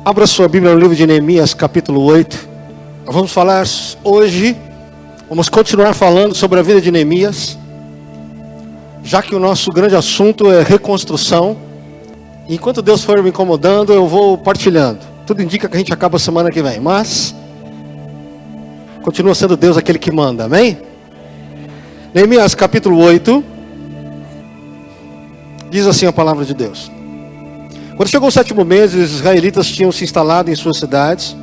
Abra sua Bíblia no livro de Neemias, capítulo 8. Nós vamos falar hoje, vamos continuar falando sobre a vida de Neemias, já que o nosso grande assunto é reconstrução. Enquanto Deus for me incomodando, eu vou partilhando. Tudo indica que a gente acaba a semana que vem, mas continua sendo Deus aquele que manda, amém? Neemias, capítulo 8, diz assim a palavra de Deus. Quando chegou o 7º mês, os israelitas tinham se instalado em suas cidades.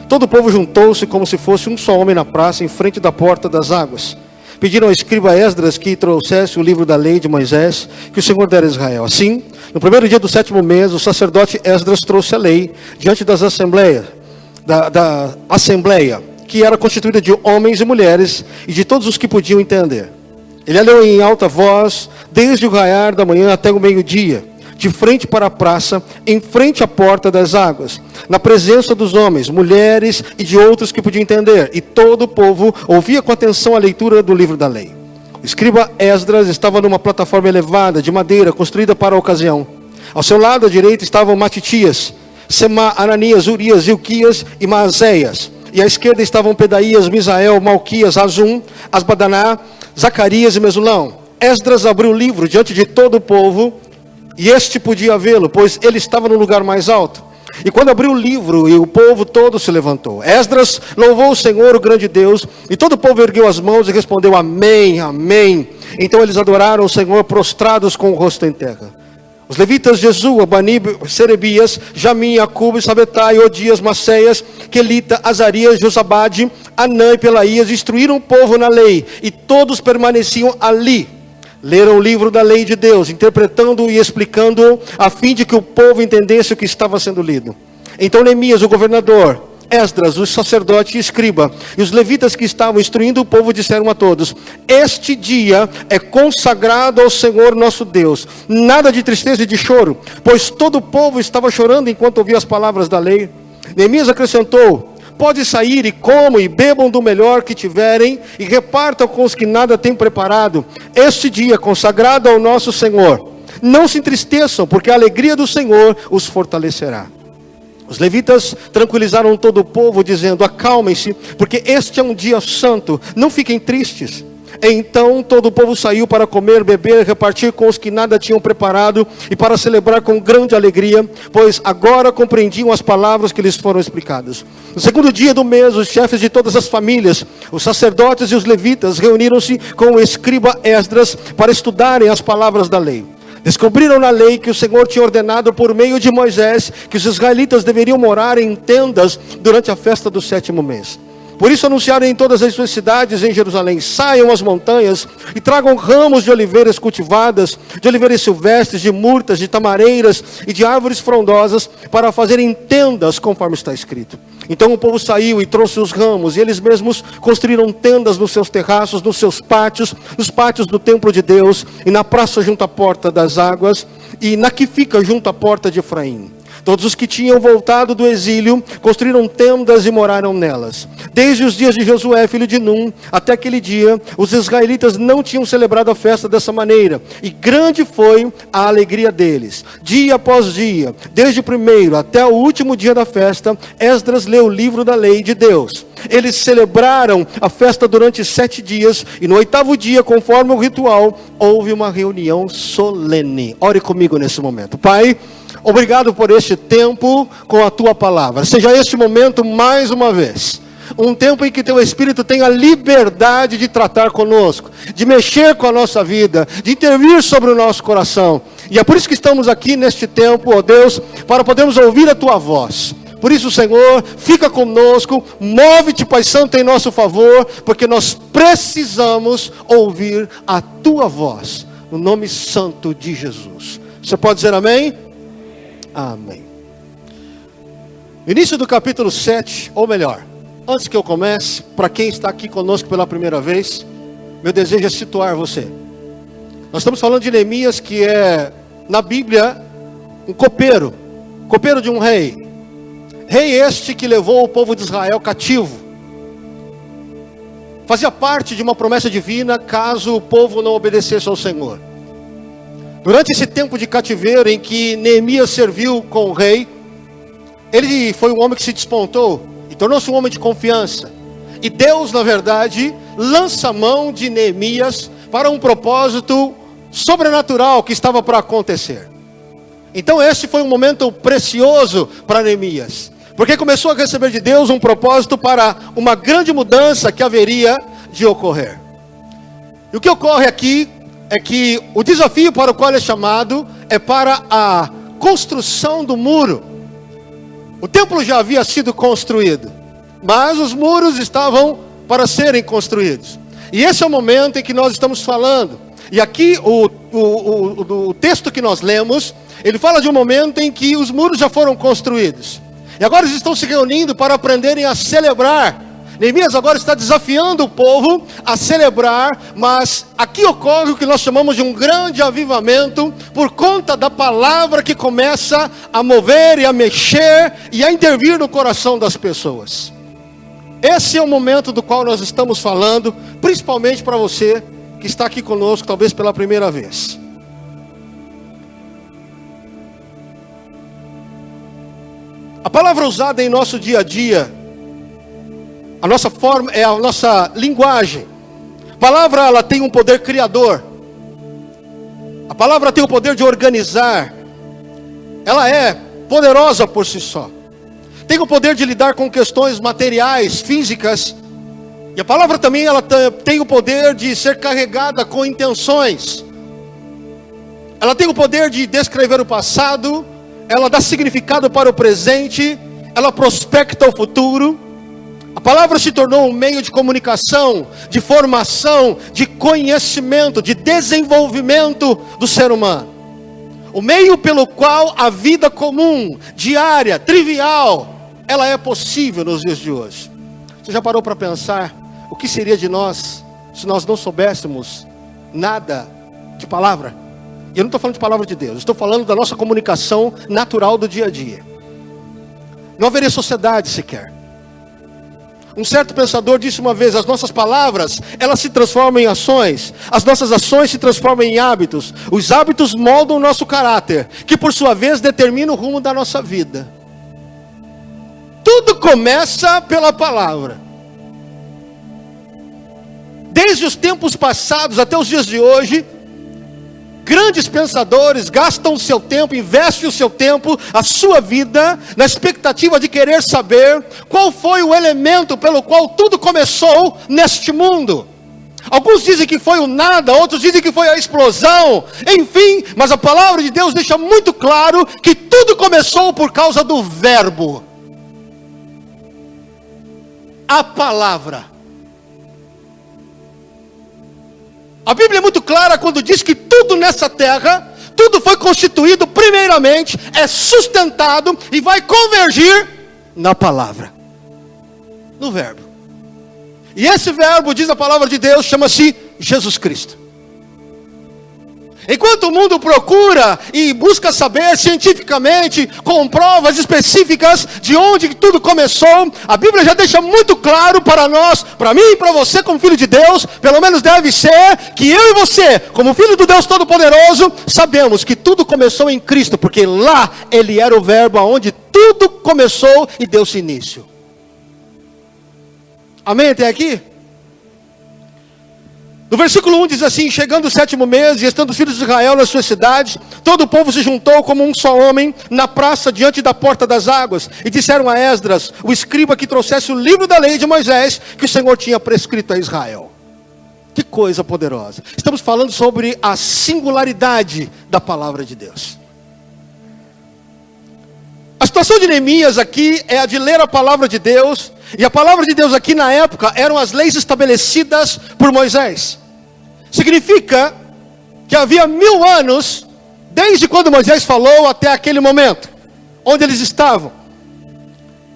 Todo o povo juntou-se como se fosse um só homem na praça, em frente da porta das águas. Pediram ao escriba Esdras que trouxesse o livro da lei de Moisés, que o Senhor dera a Israel. Assim, no primeiro dia do 7º mês, o sacerdote Esdras trouxe a lei diante das assembleias, da assembleia, que era constituída de homens e mulheres e de todos os que podiam entender. Ele a leu em alta voz, desde o raiar da manhã até o meio-dia, de frente para a praça, em frente à porta das águas, na presença dos homens, mulheres e de outros que podiam entender. E todo o povo ouvia com atenção a leitura do livro da lei. O escriba Esdras estava numa plataforma elevada, de madeira, construída para a ocasião. Ao seu lado à direita estavam Matitias, Semá, Ananias, Urias, Ilquias e Maazéias. E à esquerda estavam Pedaías, Misael, Malquias, Azum, Asbadaná, Zacarias e Mesulão. Esdras abriu o livro diante de todo o povo, e este podia vê-lo, pois ele estava no lugar mais alto. E quando abriu o livro, e o povo todo se levantou. Esdras louvou o Senhor, o grande Deus, e todo o povo ergueu as mãos e respondeu amém, amém. Então eles adoraram o Senhor prostrados com o rosto em terra. Os levitas Jesua, Bani, Serebias, Jamim, Acube, Sabetai, Odias, Maceias, Quelita, Azarias, Josabade, Anã e Pelaías instruíram o povo na lei, e todos permaneciam ali. Leram o livro da lei de Deus, interpretando-o e explicando-o, a fim de que o povo entendesse o que estava sendo lido. Então Neemias, o governador, Esdras, o sacerdote e escriba, e os levitas que estavam instruindo o povo disseram a todos: este dia é consagrado ao Senhor nosso Deus, nada de tristeza e de choro, pois todo o povo estava chorando enquanto ouvia as palavras da lei. Neemias acrescentou: pode sair e comam e bebam do melhor que tiverem e repartam com os que nada têm preparado. Este dia consagrado ao nosso Senhor. Não se entristeçam, porque a alegria do Senhor os fortalecerá. Os levitas tranquilizaram todo o povo, dizendo: acalmem-se, porque este é um dia santo, não fiquem tristes. Então todo o povo saiu para comer, beber e repartir com os que nada tinham preparado, e para celebrar com grande alegria, pois agora compreendiam as palavras que lhes foram explicadas. No 2º dia do mês, os chefes de todas as famílias, os sacerdotes e os levitas, reuniram-se com o escriba Esdras para estudarem as palavras da lei. Descobriram na lei que o Senhor tinha ordenado por meio de Moisés que os israelitas deveriam morar em tendas durante a festa do 7º mês. Por isso anunciaram em todas as suas cidades em Jerusalém: saiam às montanhas e tragam ramos de oliveiras cultivadas, de oliveiras silvestres, de murtas, de tamareiras e de árvores frondosas, para fazerem tendas conforme está escrito. Então o povo saiu e trouxe os ramos, e eles mesmos construíram tendas nos seus terraços, nos seus pátios, nos pátios do templo de Deus, e na praça junto à porta das águas, e na que fica junto à porta de Efraim. Todos os que tinham voltado do exílio construíram tendas e moraram nelas. Desde os dias de Josué, filho de Num, até aquele dia, os israelitas não tinham celebrado a festa dessa maneira, e grande foi a alegria deles. Dia após dia, desde o primeiro até o último dia da festa, Esdras leu o livro da lei de Deus. Eles celebraram a festa durante 7 dias, e no 8º dia, conforme o ritual, houve uma reunião solene. Ore comigo nesse momento. Pai, obrigado por este tempo com a tua palavra. Seja este momento mais uma vez um tempo em que teu Espírito tenha liberdade de tratar conosco, de mexer com a nossa vida, de intervir sobre o nosso coração. E é por isso que estamos aqui neste tempo, ó Deus, para podermos ouvir a tua voz. Por isso, Senhor, fica conosco, move-te, Pai Santo, em nosso favor, porque nós precisamos ouvir a tua voz, no nome santo de Jesus. Você pode dizer amém? Amém. No início do capítulo 7, ou melhor, antes que eu comece, para quem está aqui conosco pela primeira vez, meu desejo é situar você. Nós estamos falando de Neemias, que é, na Bíblia, um copeiro de um rei. Rei este que levou o povo de Israel cativo. Fazia parte de uma promessa divina caso o povo não obedecesse ao Senhor. Durante esse tempo de cativeiro em que Neemias serviu com o rei, ele foi um homem que se despontou e tornou-se um homem de confiança. E Deus, na verdade, lança a mão de Neemias para um propósito sobrenatural que estava para acontecer. Então esse foi um momento precioso para Neemias, porque começou a receber de Deus um propósito para uma grande mudança que haveria de ocorrer. E o que ocorre aqui é que o desafio para o qual ele é chamado é para a construção do muro. O templo já havia sido construído, mas os muros estavam para serem construídos. E esse é o momento em que nós estamos falando. E aqui o texto que nós lemos, ele fala de um momento em que os muros já foram construídos. E agora eles estão se reunindo para aprenderem a celebrar. Neemias agora está desafiando o povo a celebrar, mas aqui ocorre o que nós chamamos de um grande avivamento, por conta da palavra que começa a mover e a mexer e a intervir no coração das pessoas. Esse é o momento do qual nós estamos falando, principalmente para você que está aqui conosco, talvez pela primeira vez. A palavra usada em nosso dia a dia, a nossa forma, é a nossa linguagem. A palavra, ela tem um poder criador. A palavra tem o poder de organizar. Ela é poderosa por si só. Tem o poder de lidar com questões materiais, físicas. E a palavra também, ela tem o poder de ser carregada com intenções. Ela tem o poder de descrever o passado. Ela dá significado para o presente. Ela prospecta o futuro. A palavra se tornou um meio de comunicação, de formação, de conhecimento, de desenvolvimento do ser humano. O meio pelo qual a vida comum, diária, trivial, ela é possível nos dias de hoje. Você já parou para pensar o que seria de nós se nós não soubéssemos nada de palavra? E eu não estou falando de palavra de Deus, estou falando da nossa comunicação natural do dia a dia. Não haveria sociedade sequer. Um certo pensador disse uma vez: as nossas palavras, elas se transformam em ações. As nossas ações se transformam em hábitos. Os hábitos moldam o nosso caráter, que por sua vez determina o rumo da nossa vida. Tudo começa pela palavra. Desde os tempos passados até os dias de hoje, grandes pensadores gastam o seu tempo, investem o seu tempo, a sua vida, na expectativa de querer saber qual foi o elemento pelo qual tudo começou neste mundo. Alguns dizem que foi o nada, outros dizem que foi a explosão, enfim, mas a palavra de Deus deixa muito claro que tudo começou por causa do verbo. A palavra. A Bíblia é muito clara quando diz que tudo nessa terra, tudo foi constituído primeiramente, é sustentado e vai convergir na palavra, no verbo. E esse verbo, diz a palavra de Deus, chama-se Jesus Cristo. Enquanto o mundo procura e busca saber cientificamente, com provas específicas de onde tudo começou, a Bíblia já deixa muito claro para nós, para mim e para você como filho de Deus, pelo menos deve ser, que eu e você, como filho do Deus Todo-Poderoso, sabemos que tudo começou em Cristo, porque lá Ele era o verbo aonde tudo começou e deu-se início. Amém até aqui? No versículo 1 diz assim: chegando o 7º mês, e estando os filhos de Israel nas suas cidades, todo o povo se juntou como um só homem, na praça diante da porta das águas, e disseram a Esdras, o escriba, que trouxesse o livro da lei de Moisés, que o Senhor tinha prescrito a Israel. Que coisa poderosa. Estamos falando sobre a singularidade da palavra de Deus. A situação de Neemias aqui é a de ler a palavra de Deus, e a palavra de Deus aqui na época eram as leis estabelecidas por Moisés. Significa que havia 1000 anos, desde quando Moisés falou até aquele momento, onde eles estavam.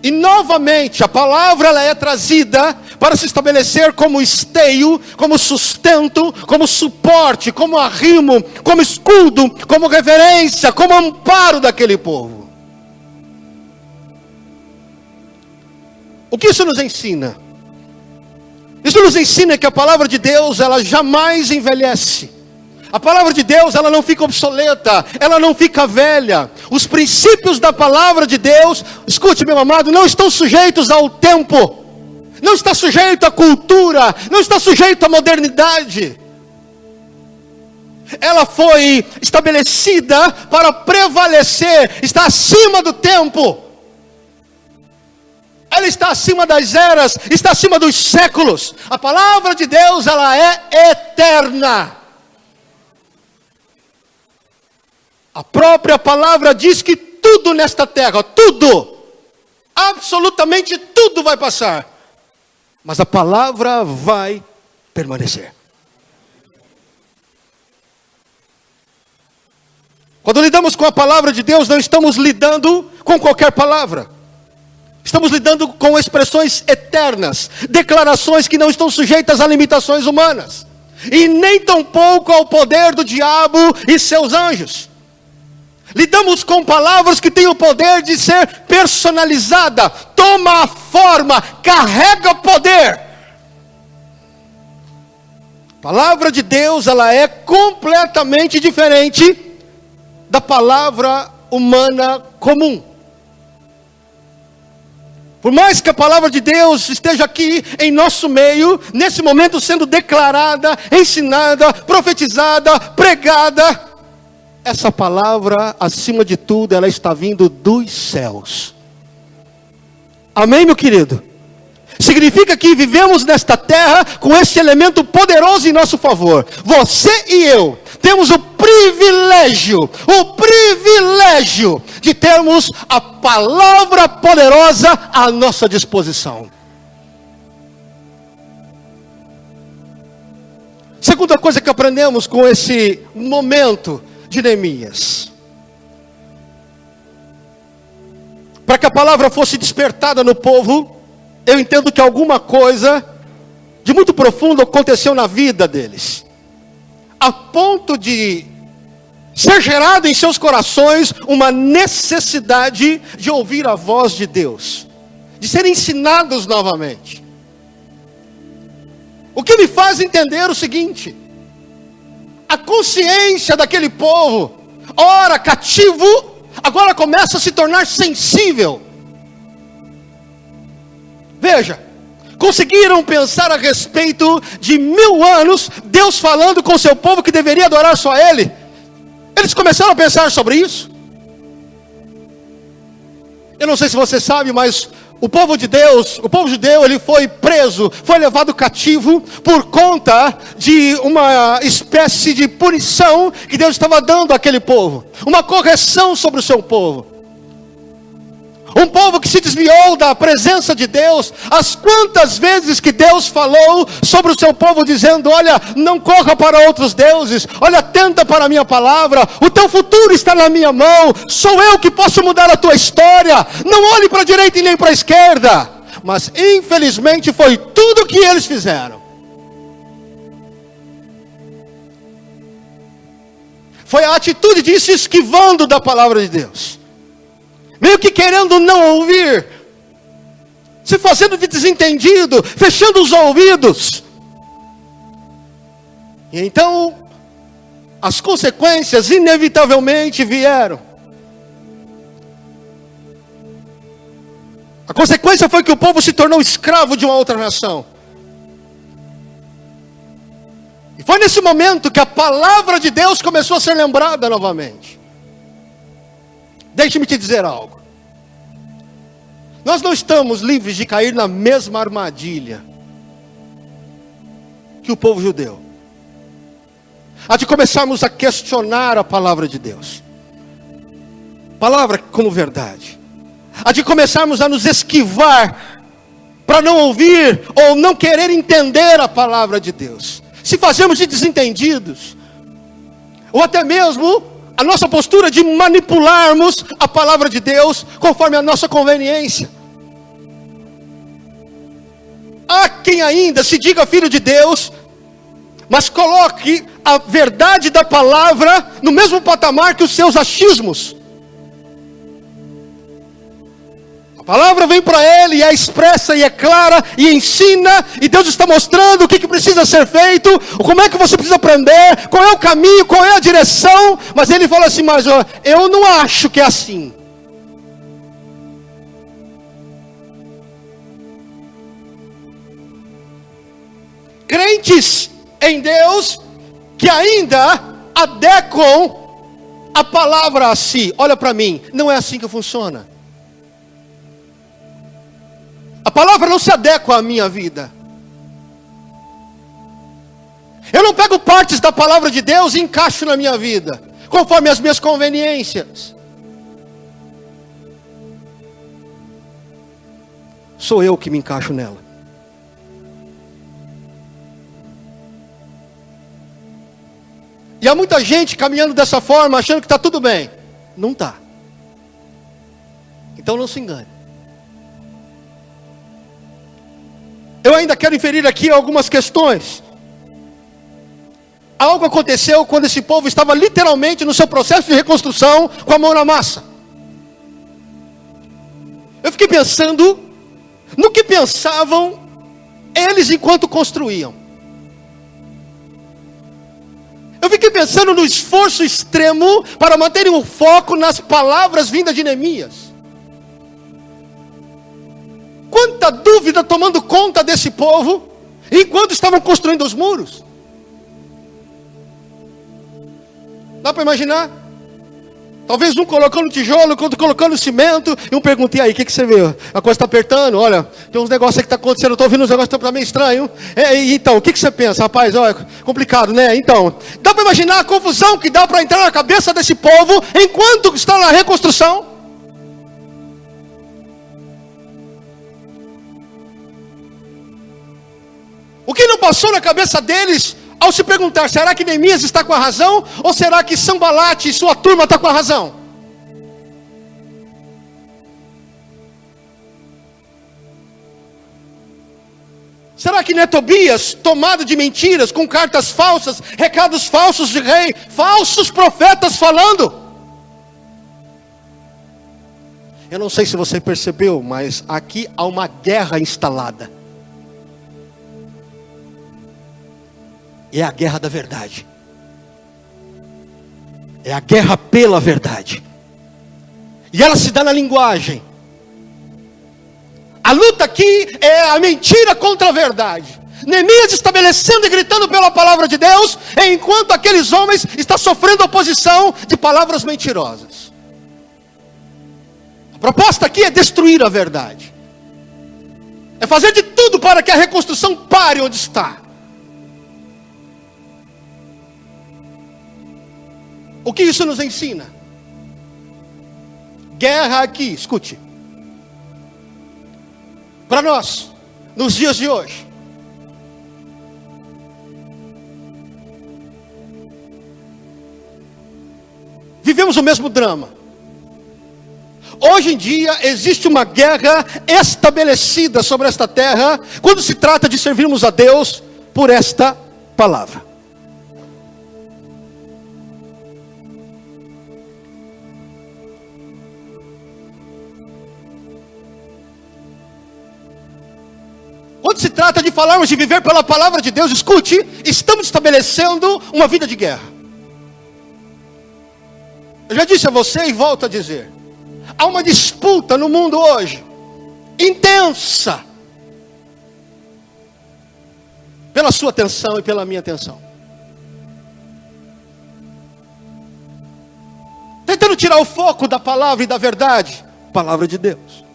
E novamente a palavra ela é trazida para se estabelecer como esteio, como sustento, como suporte, como arrimo, como escudo, como referência, como amparo daquele povo. O que isso nos ensina? Isso nos ensina que a palavra de Deus, ela jamais envelhece. A palavra de Deus, ela não fica obsoleta, ela não fica velha. Os princípios da palavra de Deus, escute, meu amado, não estão sujeitos ao tempo, não está sujeito à cultura, não está sujeito à modernidade. Ela foi estabelecida para prevalecer, está acima do tempo. Ela está acima das eras, está acima dos séculos. A palavra de Deus, ela é eterna. A própria palavra diz que tudo nesta terra, tudo, absolutamente tudo vai passar. Mas a palavra vai permanecer. Quando lidamos com a palavra de Deus, não estamos lidando com qualquer palavra. Estamos lidando com expressões eternas, declarações que não estão sujeitas a limitações humanas, e nem tampouco ao poder do diabo e seus anjos. Lidamos com palavras que têm o poder de ser personalizada, toma a forma, carrega poder. A palavra de Deus, ela é completamente diferente da palavra humana comum. Por mais que a palavra de Deus esteja aqui em nosso meio, nesse momento sendo declarada, ensinada, profetizada, pregada, essa palavra, acima de tudo, ela está vindo dos céus. Amém, meu querido? Significa que vivemos nesta terra com esse elemento poderoso em nosso favor. Você e eu temos o privilégio de termos a palavra poderosa à nossa disposição. Segunda coisa que aprendemos com esse momento de Neemias. Para que a palavra fosse despertada no povo, eu entendo que alguma coisa de muito profundo aconteceu na vida deles, a ponto de ser gerada em seus corações uma necessidade de ouvir a voz de Deus, de serem ensinados novamente. O que me faz entender o seguinte: a consciência daquele povo, ora cativo, agora começa a se tornar sensível. Veja, conseguiram pensar a respeito de 1000 anos, Deus falando com seu povo que deveria adorar só Ele. Eles começaram a pensar sobre isso. Eu não sei se você sabe, mas o povo de Deus, o povo judeu, ele foi preso, foi levado cativo por conta de uma espécie de punição que Deus estava dando àquele povo, uma correção sobre o seu povo. Um povo que se desviou da presença de Deus. As quantas vezes que Deus falou sobre o seu povo dizendo: olha, não corra para outros deuses, olha, atenta para a minha palavra, o teu futuro está na minha mão, sou eu que posso mudar a tua história, não olhe para a direita e nem para a esquerda. Mas infelizmente foi tudo o que eles fizeram. Foi a atitude de se esquivando da palavra de Deus, meio que querendo não ouvir, se fazendo de desentendido, fechando os ouvidos. E então, as consequências inevitavelmente vieram. A consequência foi que o povo se tornou escravo de uma outra nação. E foi nesse momento que a palavra de Deus começou a ser lembrada novamente. Deixe-me te dizer algo. Nós não estamos livres de cair na mesma armadilha que o povo judeu, a de começarmos a questionar a palavra de Deus, palavra como verdade, a de começarmos a nos esquivar para não ouvir ou não querer entender a palavra de Deus, se fazemos de desentendidos, ou até mesmo a nossa postura de manipularmos a palavra de Deus conforme a nossa conveniência. Há quem ainda se diga filho de Deus, mas coloque a verdade da palavra no mesmo patamar que os seus achismos. A palavra vem para ele e é expressa e é clara e ensina. E Deus está mostrando o que precisa ser feito, como é que você precisa aprender, qual é o caminho, qual é a direção. Mas ele fala assim, mas ó, eu não acho que é assim. Crentes em Deus que ainda adequam a palavra a si. Olha para mim, não é assim que funciona. A palavra não se adequa à minha vida. Eu não pego partes da palavra de Deus e encaixo na minha vida, conforme as minhas conveniências. Sou eu que me encaixo nela. E há muita gente caminhando dessa forma, achando que está tudo bem. Não está. Então não se engane. Eu ainda quero inferir aqui algumas questões. Algo aconteceu quando esse povo estava literalmente no seu processo de reconstrução, com a mão na massa. Eu fiquei pensando no que pensavam eles enquanto construíam. Eu fiquei pensando no esforço extremo para manterem o foco nas palavras vindas de Neemias. Quanta dúvida tomando conta desse povo, enquanto estavam construindo os muros. Dá para imaginar? Talvez um colocando tijolo, outro colocando cimento, e um pergunta, e aí, o que você vê? A coisa está apertando, olha, tem uns negócios aí que está acontecendo, eu estou ouvindo uns negócios que estão para mim estranho. Então, o que você pensa? Rapaz, olha, complicado, né? Então, dá para imaginar a confusão que dá para entrar na cabeça desse povo, enquanto está na reconstrução? O que não passou na cabeça deles ao se perguntar, será que Neemias está com a razão? Ou será que Sanbalate e sua turma está com a razão? Será que não é Tobias, tomado de mentiras, com cartas falsas, recados falsos de rei, falsos profetas falando? Eu não sei se você percebeu, mas aqui há uma guerra instalada. É a guerra da verdade. É a guerra pela verdade. E ela se dá na linguagem. A luta aqui é a mentira contra a verdade. Neemias estabelecendo e gritando pela palavra de Deus, enquanto aqueles homens estão sofrendo oposição de palavras mentirosas. A proposta aqui é destruir a verdade. É fazer de tudo para que a reconstrução pare onde está. O que isso nos ensina? Guerra aqui, escute. Para nós, nos dias de hoje. Vivemos o mesmo drama. Hoje em dia existe uma guerra estabelecida sobre esta terra, quando se trata de servirmos a Deus por esta palavra. Quando se trata de falarmos de viver pela palavra de Deus, escute, estamos estabelecendo uma vida de guerra. Eu já disse a você e volto a dizer, há uma disputa no mundo hoje, intensa, pela sua atenção e pela minha atenção. Tentando tirar o foco da palavra e da verdade, palavra de Deus.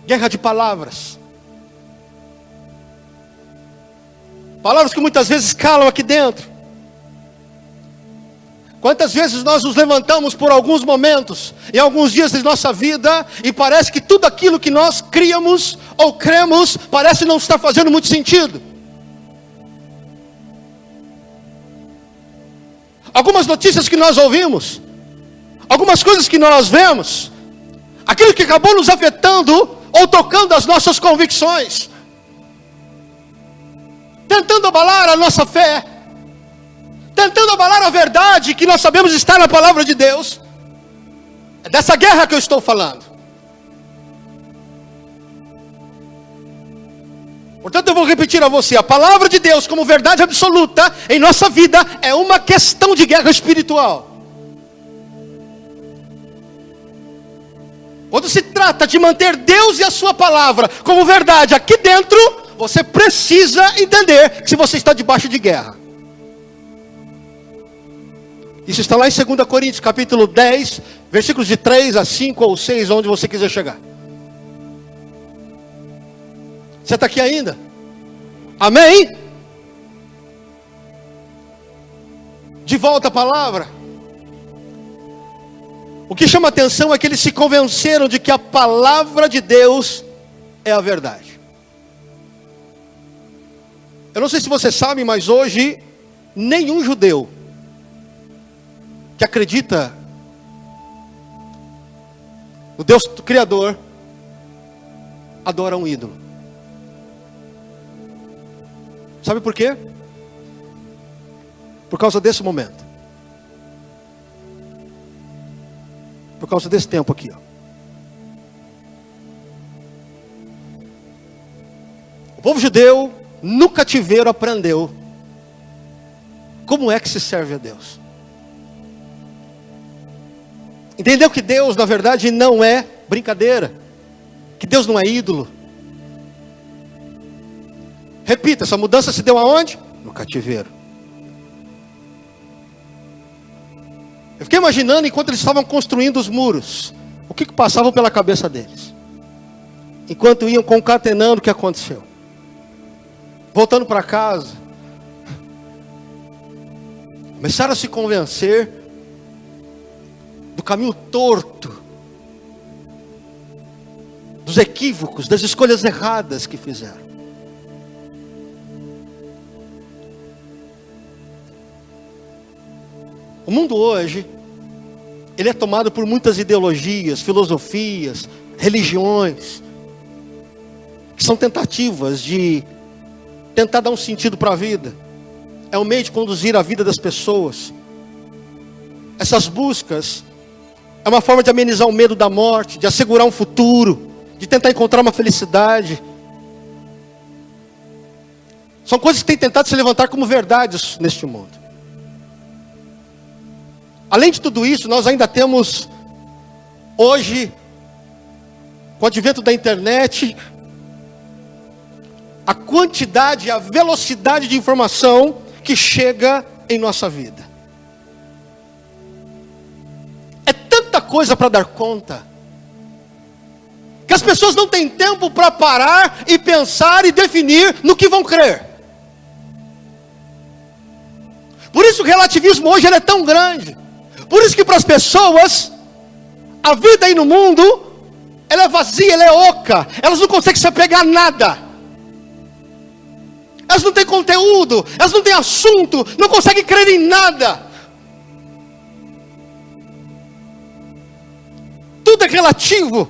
Guerra de palavras. Palavras que muitas vezes calam aqui dentro. Quantas vezes nós nos levantamos por alguns momentos, em alguns dias de nossa vida, e parece que tudo aquilo que nós criamos ou cremos, parece não estar fazendo muito sentido. Algumas notícias que nós ouvimos, algumas coisas que nós vemos, aquilo que acabou nos afetando, ou tocando as nossas convicções, tentando abalar a nossa fé, tentando abalar a verdade que nós sabemos estar na palavra de Deus. É dessa guerra que eu estou falando. Portanto, eu vou repetir a você: a palavra de Deus como verdade absoluta em nossa vida é uma questão de guerra espiritual. Quando se trata de manter Deus e a sua palavra como verdade aqui dentro, você precisa entender que se você está debaixo de guerra. Isso está lá em 2 Coríntios, capítulo 10, versículos de 3 a 5 ou 6, onde você quiser chegar. Você está aqui ainda? Amém? De volta à palavra. O que chama atenção é que eles se convenceram de que a palavra de Deus é a verdade. Eu não sei se você sabe, mas hoje nenhum judeu que acredita no Deus Criador adora um ídolo. Sabe por quê? Por causa desse momento. Por causa desse tempo aqui, ó. O povo judeu no cativeiro aprendeu como é que se serve a Deus. Entendeu que Deus, na verdade, não é brincadeira. Que Deus não é ídolo. Repita, essa mudança se deu aonde? No cativeiro. Eu fiquei imaginando enquanto eles estavam construindo os muros, o que passava pela cabeça deles. Enquanto iam concatenando o que aconteceu. Voltando para casa, começaram a se convencer do caminho torto, dos equívocos, das escolhas erradas que fizeram. O mundo hoje, ele é tomado por muitas ideologias, filosofias, religiões, que são tentativas de tentar dar um sentido para a vida. É um meio de conduzir a vida das pessoas. Essas buscas é uma forma de amenizar o medo da morte, de assegurar um futuro, de tentar encontrar uma felicidade. São coisas que têm tentado se levantar como verdades neste mundo. Além de tudo isso, nós ainda temos hoje, com o advento da internet, a quantidade, a velocidade de informação que chega em nossa vida. É tanta coisa para dar conta, que as pessoas não têm tempo para parar e pensar e definir no que vão crer. Por isso o relativismo hoje ele é tão grande. Por isso que para as pessoas, a vida aí no mundo, ela é vazia, ela é oca. Elas não conseguem se apegar a nada. Elas não têm conteúdo, elas não têm assunto, não conseguem crer em nada. Tudo é relativo,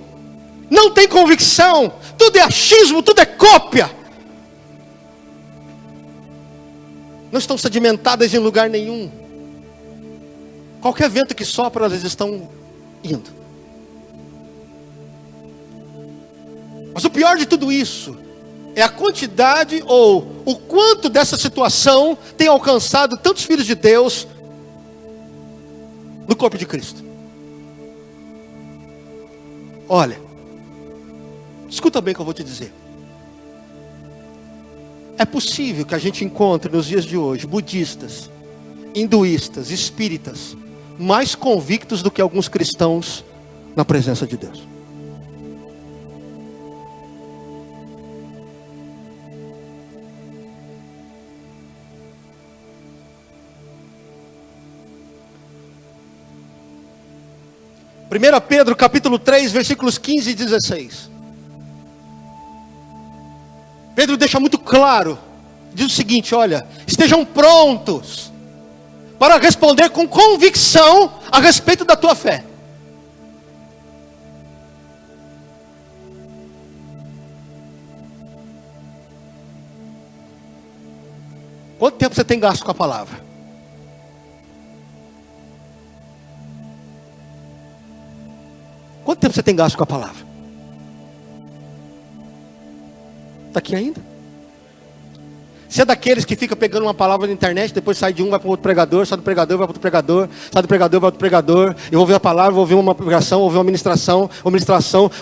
não tem convicção, tudo é achismo, tudo é cópia. Não estão sedimentadas em lugar nenhum. Qualquer vento que sopra, elas estão indo. Mas o pior de tudo isso é a quantidade ou o quanto dessa situação tem alcançado tantos filhos de Deus no corpo de Cristo. Olha, escuta bem o que eu vou te dizer. É possível que a gente encontre nos dias de hoje budistas, hinduístas, espíritas mais convictos do que alguns cristãos na presença de Deus. Primeira Pedro capítulo 3, versículos 15 e 16. Pedro deixa muito claro, diz o seguinte: olha, estejam prontos para responder com convicção a respeito da tua fé. Quanto tempo você tem gasto com a palavra? Quanto tempo você tem gasto com a palavra? Está aqui ainda? Você é daqueles que fica pegando uma palavra na internet, depois sai de um, vai para outro pregador, sai do pregador, vai para outro pregador, sai do pregador, vai para outro pregador. Eu vou ouvir a palavra, vou ouvir uma pregação, vou ouvir uma ministração.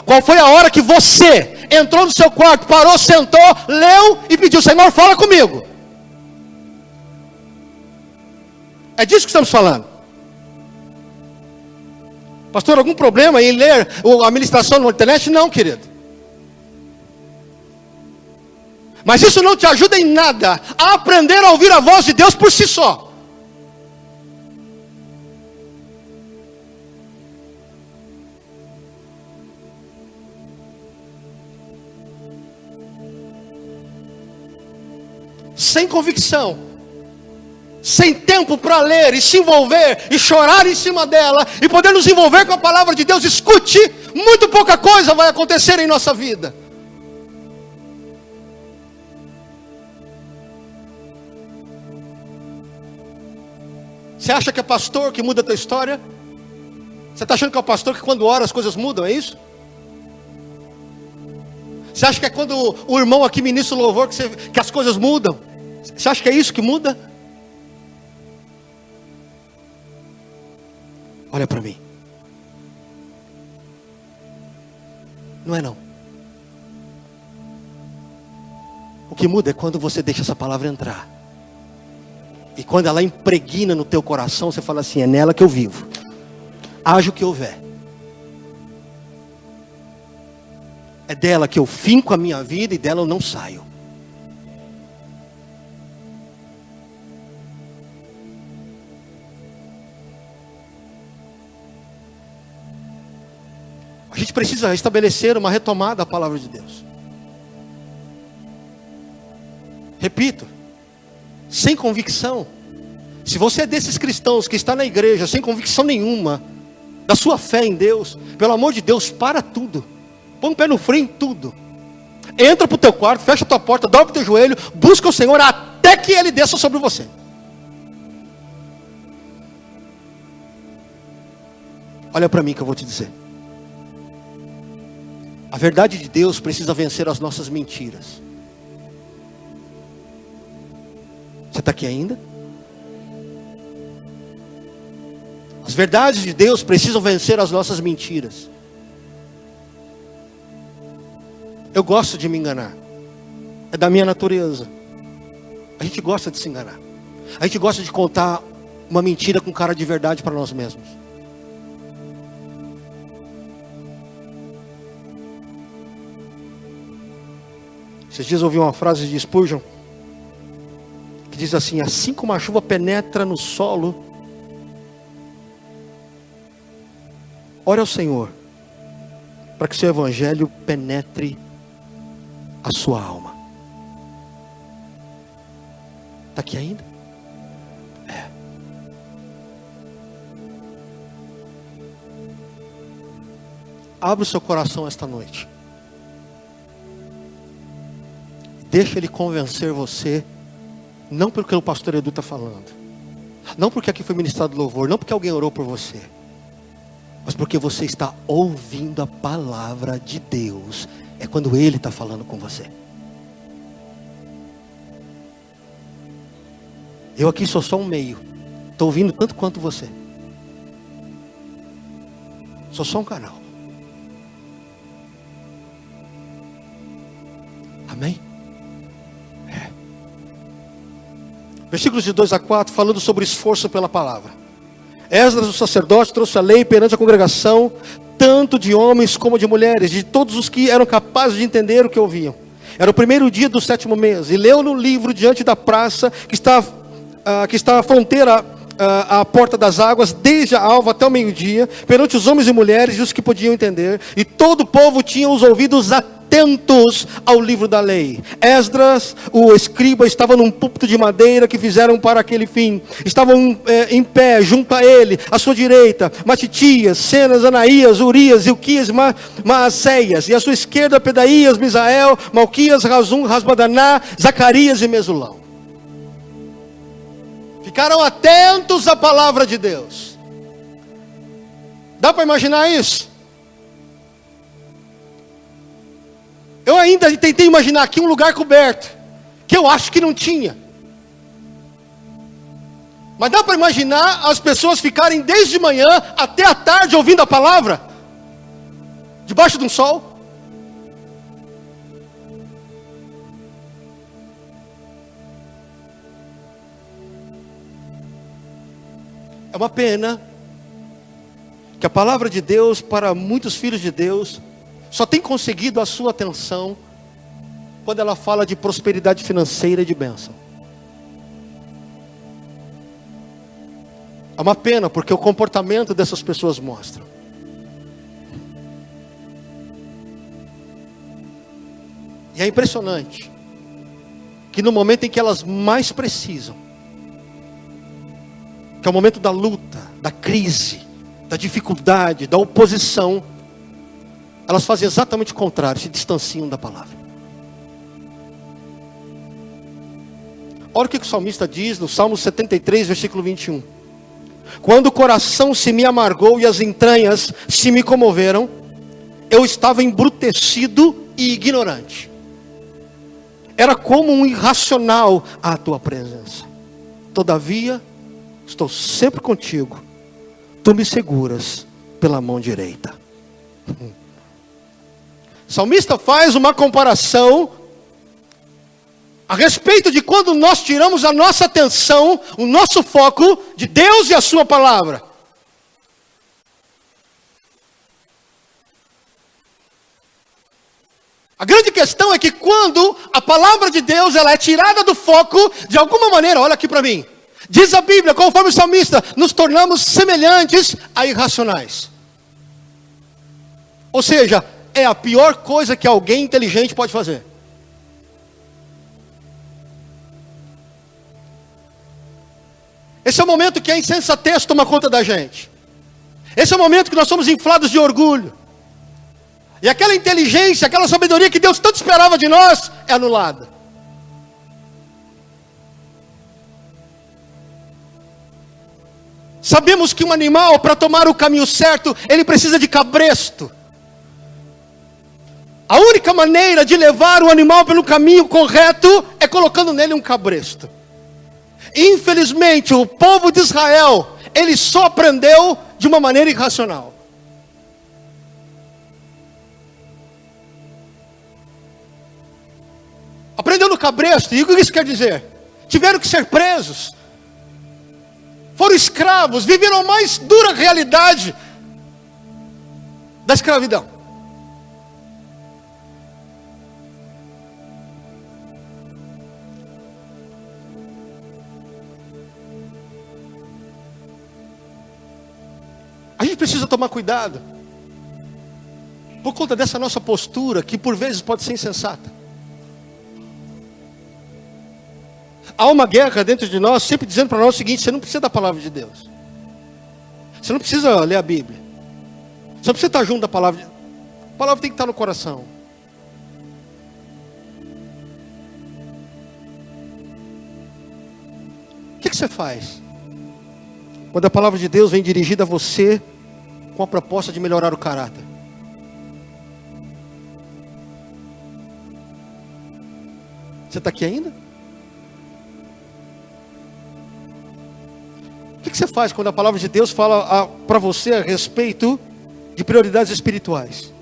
Qual foi a hora que você entrou no seu quarto, parou, sentou, leu e pediu: Senhor, fala comigo? É disso que estamos falando. Pastor, algum problema em ler a ministração na internet? Não, querido. Mas isso não te ajuda em nada a aprender a ouvir a voz de Deus por si só. Sem convicção, sem tempo para ler e se envolver e chorar em cima dela e poder nos envolver com a palavra de Deus, escute, muito pouca coisa vai acontecer em nossa vida. Você acha que é pastor que muda a tua história? Você está achando que é o pastor que quando ora as coisas mudam, é isso? Você acha que é quando o irmão aqui ministra o louvor que as coisas mudam? Você acha que é isso que muda? Olha para mim. Não é não. O que muda é quando você deixa essa palavra entrar. E quando ela impregna no teu coração, você fala assim: é nela que eu vivo. Haja o que houver. É dela que eu finco a minha vida e dela eu não saio. A gente precisa estabelecer uma retomada da palavra de Deus. Repito, sem convicção. Se você é desses cristãos que está na igreja sem convicção nenhuma da sua fé em Deus, pelo amor de Deus, para tudo. Põe o pé no freio em tudo. Entra para o teu quarto, fecha a tua porta, dobra o teu joelho, busca o Senhor até que Ele desça sobre você. Olha para mim que eu vou te dizer. A verdade de Deus precisa vencer as nossas mentiras. Você está aqui ainda? As verdades de Deus precisam vencer as nossas mentiras. Eu gosto de me enganar. É da minha natureza. A gente gosta de se enganar. A gente gosta de contar uma mentira com cara de verdade para nós mesmos. Esses dias eu ouvi uma frase de Spurgeon que diz assim: assim como a chuva penetra no solo, ore ao Senhor para que seu evangelho penetre a sua alma. Está aqui ainda? É. Abre o seu coração esta noite. Deixa Ele convencer você. Não porque o pastor Edu está falando. Não porque aqui foi ministrado louvor. Não porque alguém orou por você. Mas porque você está ouvindo a palavra de Deus. É quando Ele está falando com você. Eu aqui sou só um meio. Estou ouvindo tanto quanto você. Sou só um canal. Amém? Versículos de 2 a 4, falando sobre esforço pela palavra. Esdras, o sacerdote, trouxe a lei perante a congregação, tanto de homens como de mulheres, de todos os que eram capazes de entender o que ouviam. Era o primeiro dia do 7º mês, e leu no livro diante da praça, que está à fronteira, à porta das águas, desde a alva até o meio-dia, perante os homens e mulheres e os que podiam entender, e todo o povo tinha os ouvidos atentos ao livro da lei. Esdras, o escriba, estava num púlpito de madeira que fizeram para aquele fim. Estavam em pé, junto a ele, à sua direita, Matitias, Senas, Anaías, Urias, Ilquias, Maacéias, e à sua esquerda, Pedaías, Misael, Malquias, Razum, Rasbadaná, Zacarias e Mesulão. Ficaram atentos à palavra de Deus. Dá para imaginar isso? Eu ainda tentei imaginar aqui um lugar coberto, que eu acho que não tinha. Mas dá para imaginar as pessoas ficarem desde manhã até a tarde ouvindo a palavra? Debaixo de um sol? É uma pena que a palavra de Deus, para muitos filhos de Deus, só tem conseguido a sua atenção quando ela fala de prosperidade financeira e de bênção. É uma pena, porque o comportamento dessas pessoas mostra. E é impressionante que no momento em que elas mais precisam, que é o momento da luta, da crise, da dificuldade, da oposição, elas fazem exatamente o contrário, se distanciam da palavra. Olha o que o salmista diz no Salmo 73, versículo 21. Quando o coração se me amargou e as entranhas se me comoveram, eu estava embrutecido e ignorante. Era como um irracional à tua presença. Todavia, estou sempre contigo. Tu me seguras pela mão direita. O salmista faz uma comparação a respeito de quando nós tiramos a nossa atenção, o nosso foco de Deus e a sua palavra. A grande questão é que quando a palavra de Deus ela é tirada do foco, de alguma maneira, olha aqui para mim. Diz a Bíblia, conforme o salmista, nos tornamos semelhantes a irracionais. Ou seja, é a pior coisa que alguém inteligente pode fazer. Esse é o momento que a insensatez toma conta da gente. Esse é o momento que nós somos inflados de orgulho. E aquela inteligência, aquela sabedoria que Deus tanto esperava de nós, é anulada. Sabemos que um animal, para tomar o caminho certo, ele precisa de cabresto. A única maneira de levar o animal pelo caminho correto é colocando nele um cabresto. Infelizmente, o povo de Israel, ele só aprendeu de uma maneira irracional. Aprendeu no cabresto, e o que isso quer dizer? Tiveram que ser presos. Foram escravos, viveram a mais dura realidade da escravidão. A gente precisa tomar cuidado, por conta dessa nossa postura, que por vezes pode ser insensata. Há uma guerra dentro de nós, sempre dizendo para nós o seguinte: você não precisa da palavra de Deus. Você não precisa ler a Bíblia. Você não precisa estar junto da palavra. A palavra tem que estar no coração. O que você faz quando a palavra de Deus vem dirigida a você com a proposta de melhorar o caráter? Você está aqui ainda? O que você faz quando a palavra de Deus fala para você a respeito de prioridades espirituais?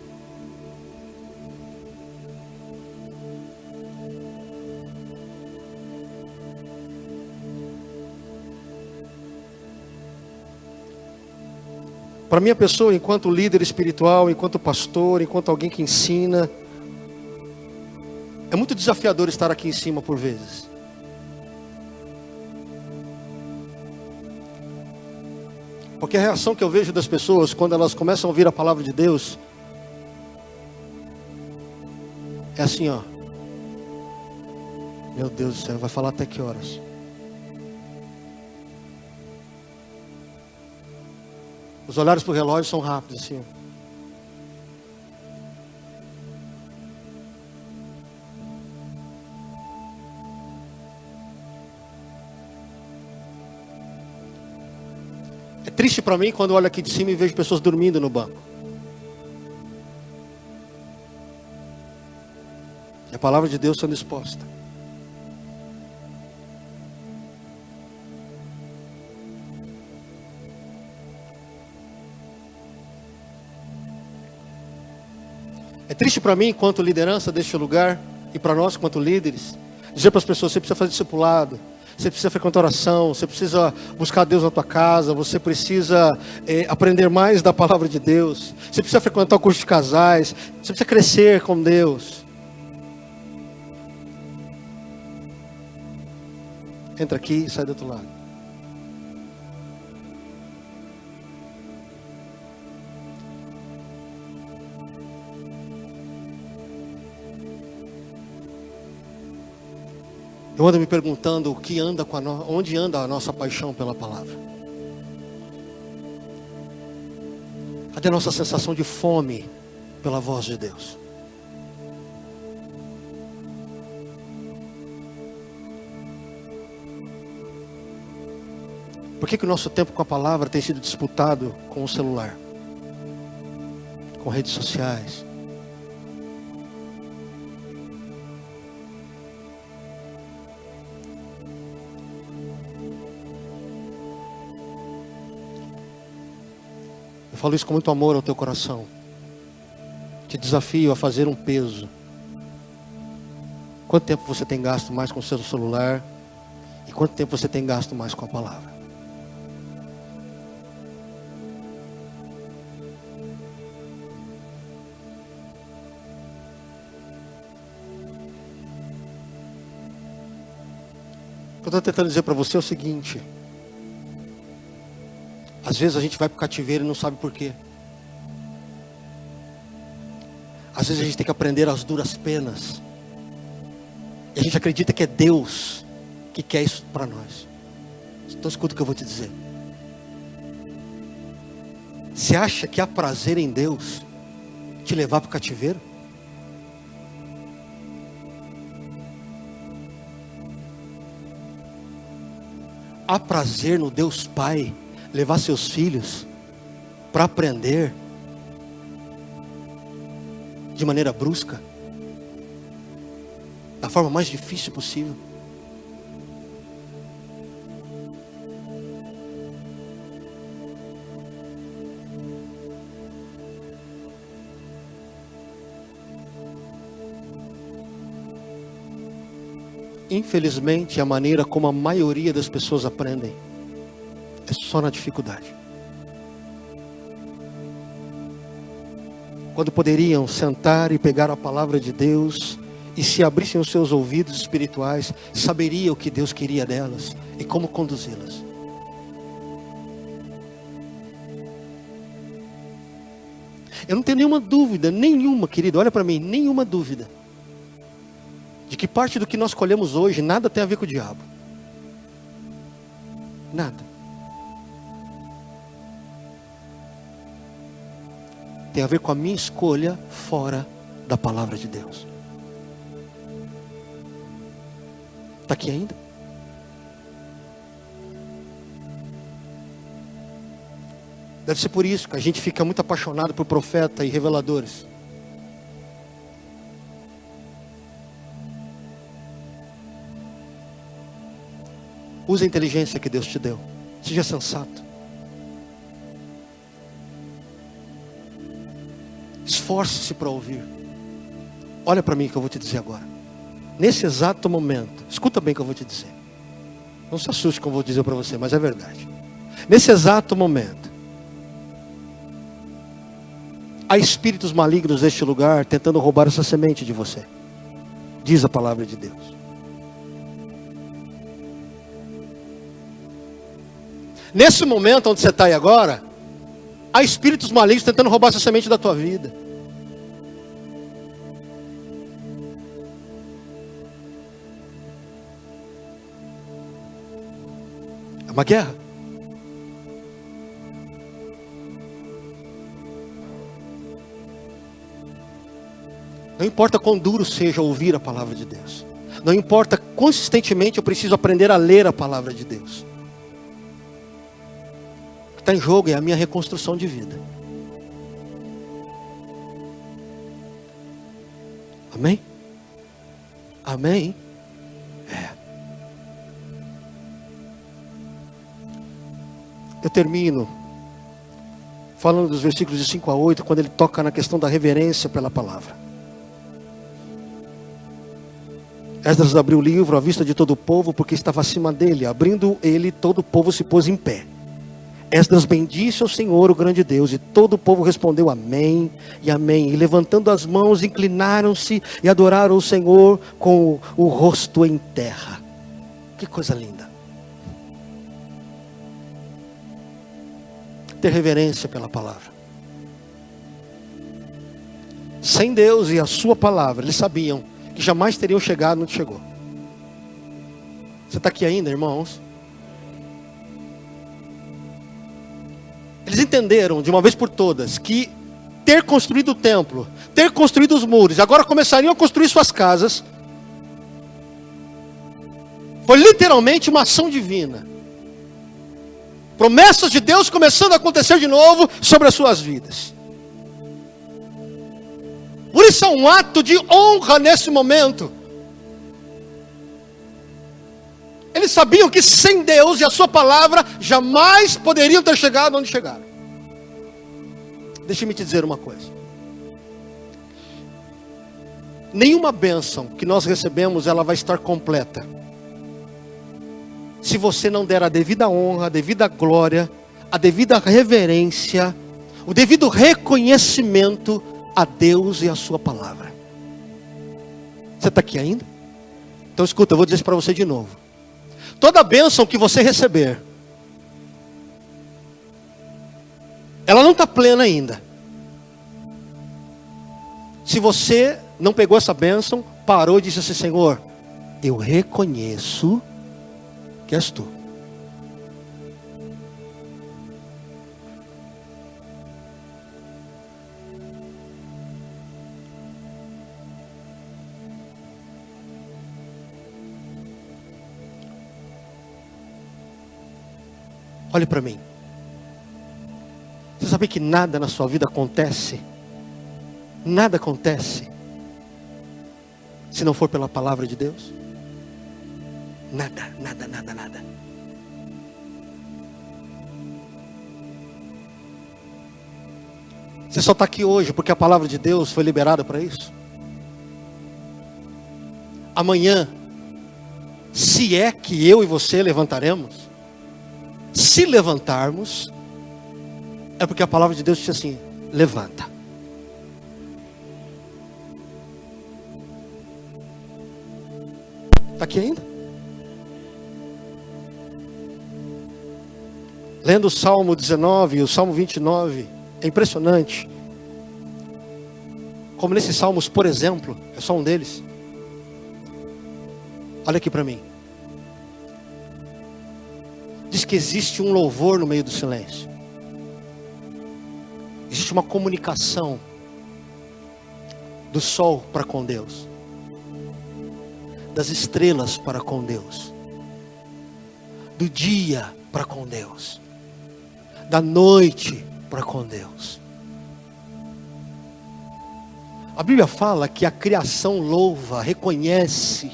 Para minha pessoa, enquanto líder espiritual, enquanto pastor, enquanto alguém que ensina, é muito desafiador estar aqui em cima por vezes. Porque a reação que eu vejo das pessoas quando elas começam a ouvir a palavra de Deus é assim, ó. Meu Deus do céu, vai falar até que horas? Os olhares para o relógio são rápidos, assim. É triste para mim quando eu olho aqui de cima e vejo pessoas dormindo no banco. E a palavra de Deus sendo exposta. É triste para mim, enquanto liderança deste lugar, e para nós, enquanto líderes, dizer para as pessoas: você precisa fazer discipulado, você precisa frequentar oração, você precisa buscar Deus na tua casa, você precisa aprender mais da palavra de Deus, você precisa frequentar o curso de casais, você precisa crescer com Deus. Entra aqui e sai do outro lado. Eu ando me perguntando onde anda a nossa paixão pela palavra. Cadê a nossa sensação de fome pela voz de Deus? Por que o nosso tempo com a palavra tem sido disputado com o celular? Com redes sociais? Eu falo isso com muito amor ao teu coração. Te desafio a fazer um peso. Quanto tempo você tem gasto mais com o seu celular? E quanto tempo você tem gasto mais com a palavra? O que eu estou tentando dizer para você é o seguinte: às vezes a gente vai para o cativeiro e não sabe por quê. Às vezes a gente tem que aprender as duras penas. E a gente acredita que é Deus que quer isso para nós. Então escuta o que eu vou te dizer. Você acha que há prazer em Deus te levar para o cativeiro? Há prazer no Deus Pai levar seus filhos para aprender de maneira brusca, da forma mais difícil possível? Infelizmente, a maneira como a maioria das pessoas aprendem é só na dificuldade. Quando poderiam sentar e pegar a palavra de Deus, e se abrissem os seus ouvidos espirituais, saberia o que Deus queria delas e como conduzi-las. Eu não tenho nenhuma dúvida, querido, olha para mim, nenhuma dúvida, de que parte do que nós colhemos hoje nada tem a ver com o diabo. Nada. Tem a ver com a minha escolha fora da palavra de Deus. Está aqui ainda? Deve ser por isso que a gente fica muito apaixonado por profeta e reveladores. Use a inteligência que Deus te deu. Seja sensato. Esforce-se para ouvir. Olha para mim que eu vou te dizer agora. Nesse exato momento, escuta bem o que eu vou te dizer. Não se assuste com o que eu vou dizer para você, mas é verdade. Nesse exato momento, há espíritos malignos neste lugar tentando roubar essa semente de você. Diz a palavra de Deus. Nesse momento onde você está aí agora, há espíritos malignos tentando roubar essa semente da tua vida. É uma guerra. Não importa quão duro seja ouvir a palavra de Deus. Não importa consistentemente eu preciso aprender a ler a palavra de Deus. O que está em jogo é a minha reconstrução de vida. Amém? Amém? É. Eu termino falando dos versículos de 5 a 8, quando ele toca na questão da reverência pela palavra. Esdras abriu o livro à vista de todo o povo, porque estava acima dele. Abrindo ele, todo o povo se pôs em pé. Esdras bendisse ao Senhor, o grande Deus, e todo o povo respondeu amém e amém. E levantando as mãos, inclinaram-se e adoraram o Senhor com o rosto em terra. Que coisa linda. Ter reverência pela palavra. Sem Deus e a sua palavra, eles sabiam que jamais teriam chegado onde chegou. Você está aqui ainda, irmãos? Eles entenderam de uma vez por todas que ter construído o templo, ter construído os muros, agora começariam a construir suas casas, foi literalmente uma ação divina. Promessas de Deus começando a acontecer de novo sobre as suas vidas. Por isso é um ato de honra nesse momento. Eles sabiam que sem Deus e a sua palavra jamais poderiam ter chegado onde chegaram. Deixe-me te dizer uma coisa. Nenhuma bênção que nós recebemos, ela vai estar completa se você não der a devida honra, a devida glória, a devida reverência, o devido reconhecimento a Deus e a sua palavra. Você está aqui ainda? Então escuta, eu vou dizer isso para você de novo. Toda bênção que você receber, ela não está plena ainda. Se você não pegou essa bênção, parou e disse assim: Senhor, eu reconheço que és tu. Olhe para mim. Você sabe que nada na sua vida acontece? Nada acontece se não for pela palavra de Deus? Nada, nada, nada, nada. Você só está aqui hoje porque a palavra de Deus foi liberada para isso? Amanhã, se é que eu e você levantaremos, se levantarmos, é porque a palavra de Deus diz assim: levanta. Está aqui ainda? Lendo o Salmo 19 e o Salmo 29, é impressionante como nesses salmos, por exemplo, é só um deles. Olha aqui para mim. Diz que existe um louvor no meio do silêncio. Existe uma comunicação do sol para com Deus, das estrelas para com Deus, do dia para com Deus, da noite para com Deus. A Bíblia fala que a criação louva, reconhece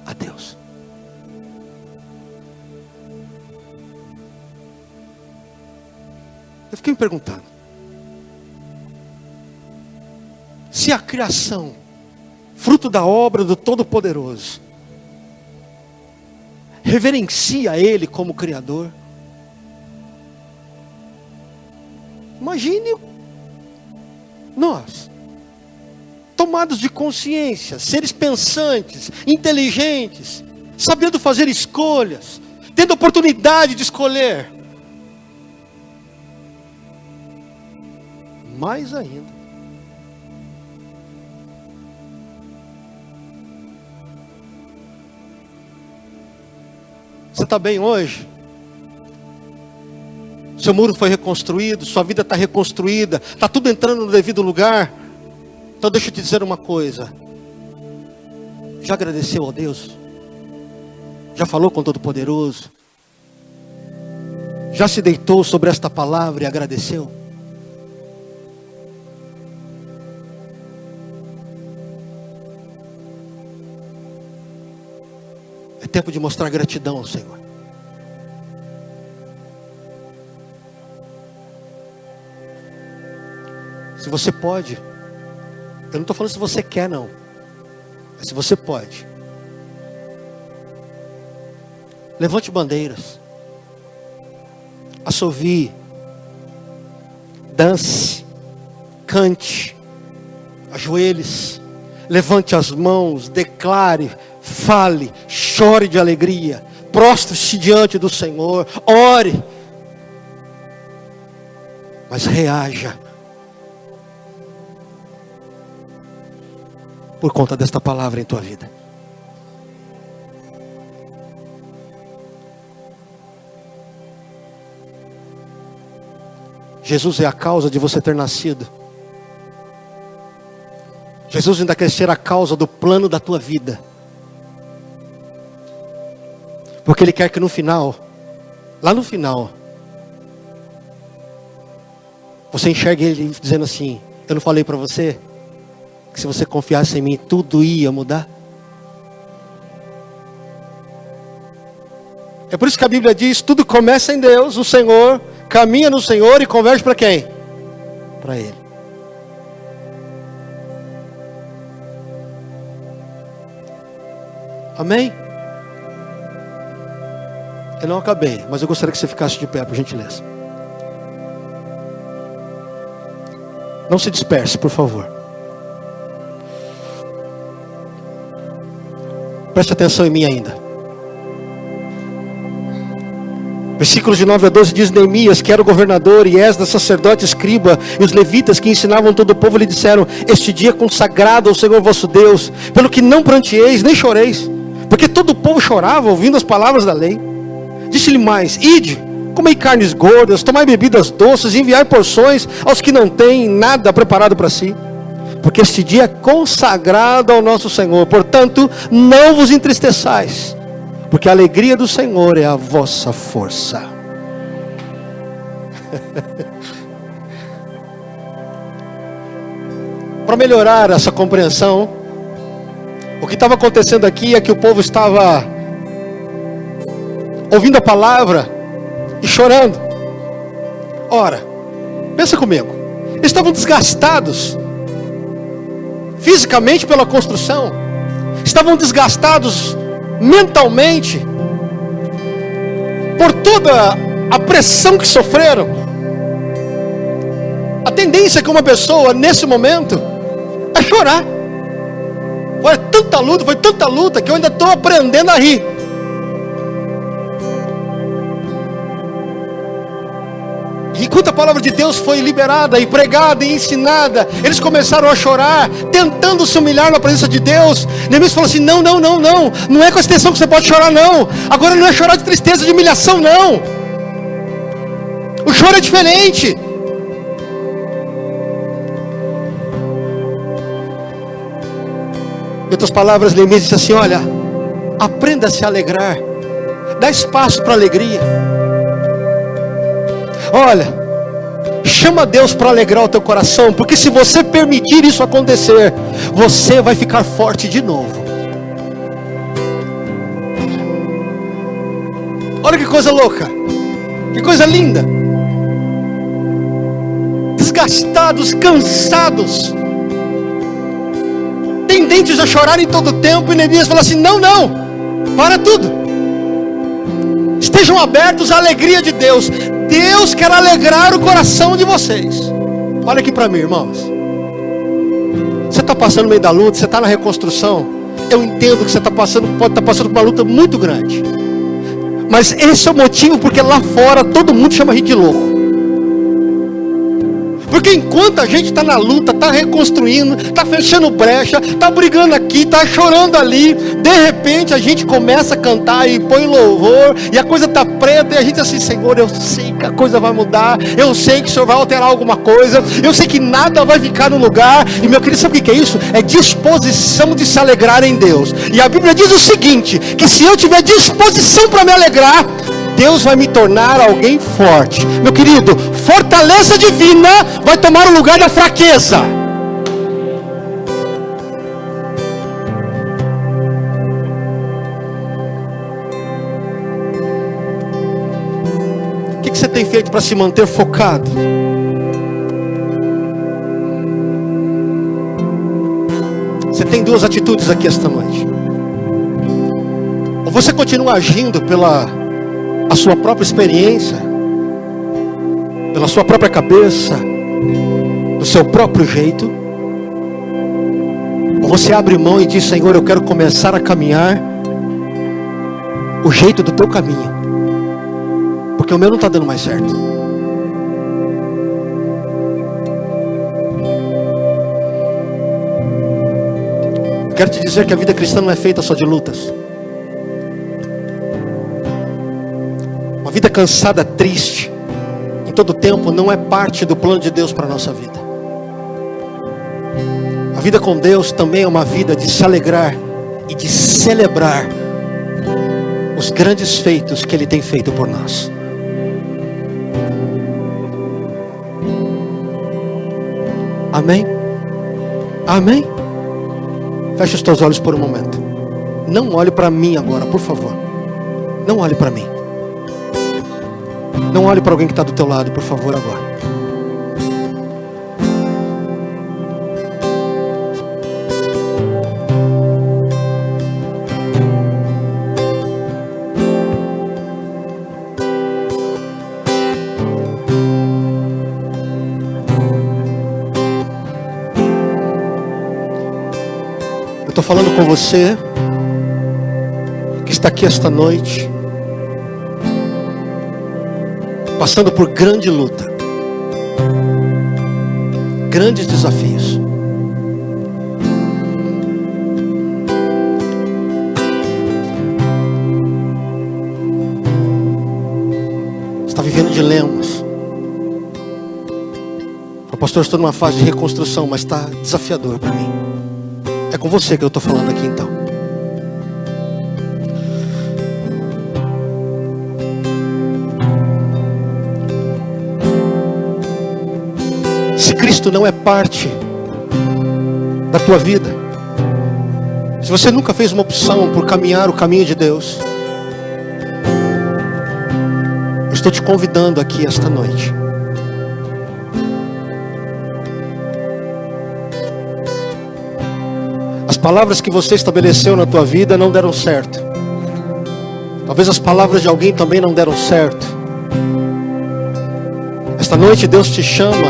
a Deus. Eu fiquei me perguntando, se a criação, fruto da obra do Todo-Poderoso, reverencia Ele como Criador, imagine nós, tomados de consciência, seres pensantes, inteligentes, sabendo fazer escolhas, tendo oportunidade de escolher. Mais ainda. Você está bem hoje? Seu muro foi reconstruído, sua vida está reconstruída, está tudo entrando no devido lugar. Então deixa eu te dizer uma coisa. Já agradeceu a Deus? Já falou com o Todo-Poderoso? Já se deitou sobre esta palavra e agradeceu? tempo de mostrar gratidão ao Senhor. Se você pode, eu não estou falando se você quer não, mas se você pode, levante bandeiras, assovie, dance, cante, ajoelhe-se, levante as mãos, declare, fale, chore de alegria, prostre-se diante do Senhor, ore, mas reaja por conta desta palavra em tua vida. Jesus é a causa de você ter nascido. Jesus ainda quer ser a causa do plano da tua vida. Porque Ele quer que no final, lá no final, você enxergue Ele dizendo assim: eu não falei para você que se você confiasse em mim, tudo ia mudar? É por isso que a Bíblia diz: tudo começa em Deus, o Senhor, caminha no Senhor e converge para quem? Para Ele. Amém? Eu não acabei, mas eu gostaria que você ficasse de pé, por gentileza. Não se disperse, por favor. Preste atenção em mim ainda. Versículos de 9 a 12 diz: Neemias, que era o governador, e Esdras, sacerdote, escriba, e os levitas que ensinavam todo o povo, lhe disseram: este dia é consagrado ao Senhor vosso Deus, pelo que não pranteeis, nem choreis, porque todo o povo chorava ouvindo as palavras da lei. Disse-lhe mais: ide, comei carnes gordas, tomai bebidas doces, e enviai porções aos que não têm nada preparado para si, porque este dia é consagrado ao nosso Senhor. Portanto, não vos entristeçais, porque a alegria do Senhor é a vossa força. Para melhorar essa compreensão, o que estava acontecendo aqui é que o povo estava ouvindo a palavra e chorando. Ora, pensa comigo, eles estavam desgastados fisicamente pela construção, estavam desgastados mentalmente por toda a pressão que sofreram. A tendência que uma pessoa nesse momento é chorar. Foi tanta luta que eu ainda estou aprendendo a rir. E enquanto a palavra de Deus foi liberada e pregada e ensinada, eles começaram a chorar, tentando se humilhar na presença de Deus. Neemias falou assim: não é com essa intenção que você pode chorar, não. Agora não é chorar de tristeza, de humilhação, não. O choro é diferente. Em outras palavras, Neemias disse assim: olha, aprenda a se alegrar, dá espaço para a alegria. Olha, chama Deus para alegrar o teu coração, porque se você permitir isso acontecer, você vai ficar forte de novo. Olha que coisa louca, que coisa linda. Desgastados, cansados, tendentes a chorar em todo o tempo, e Neemias falou assim: não, para tudo, estejam abertos à alegria de Deus. Deus quer alegrar o coração de vocês. Olha aqui para mim, irmãos. Você está passando no meio da luta, você está na reconstrução. Eu entendo que você está passando, pode estar passando por uma luta muito grande. Mas esse é o motivo porque lá fora todo mundo chama a gente de louco. Porque enquanto a gente está na luta, está reconstruindo, está fechando brecha, está brigando aqui, está chorando ali, de repente a gente começa a cantar e põe louvor, e a coisa está preta, e a gente assim: Senhor, eu sei que a coisa vai mudar, eu sei que o Senhor vai alterar alguma coisa, eu sei que nada vai ficar no lugar. E meu querido, sabe o que é isso? É disposição de se alegrar em Deus. E a Bíblia diz o seguinte, que se eu tiver disposição para me alegrar, Deus vai me tornar alguém forte. Meu querido, fortaleza divina vai tomar o lugar da fraqueza. feito para se manter focado. Você tem duas atitudes aqui esta noite. Ou você continua agindo pela a sua própria experiência, pela sua própria cabeça, do seu próprio jeito. Ou você abre mão e diz: Senhor, eu quero começar a caminhar o jeito do teu caminho, porque o meu não está dando mais certo. Eu quero te dizer que a vida cristã não é feita só de lutas. Uma vida cansada, triste, em todo tempo, não é parte do plano de Deus para a nossa vida. A vida com Deus também é uma vida de se alegrar e de celebrar os grandes feitos que Ele tem feito por nós. Amém? Amém? Feche os teus olhos por um momento. Não olhe para mim agora, por favor. Não olhe para mim. Não olhe para alguém que está do teu lado, por favor, agora. Estou falando com você que está aqui esta noite, passando por grande luta, grandes desafios. Está vivendo dilemas. Pastor, estou numa fase de reconstrução, mas está desafiador para mim. É com você que eu estou falando aqui então. Se Cristo não é parte da tua vida, se você nunca fez uma opção por caminhar o caminho de Deus, eu estou te convidando aqui esta noite. As palavras que você estabeleceu na tua vida não deram certo. Talvez as palavras de alguém também não deram certo. Esta noite Deus te chama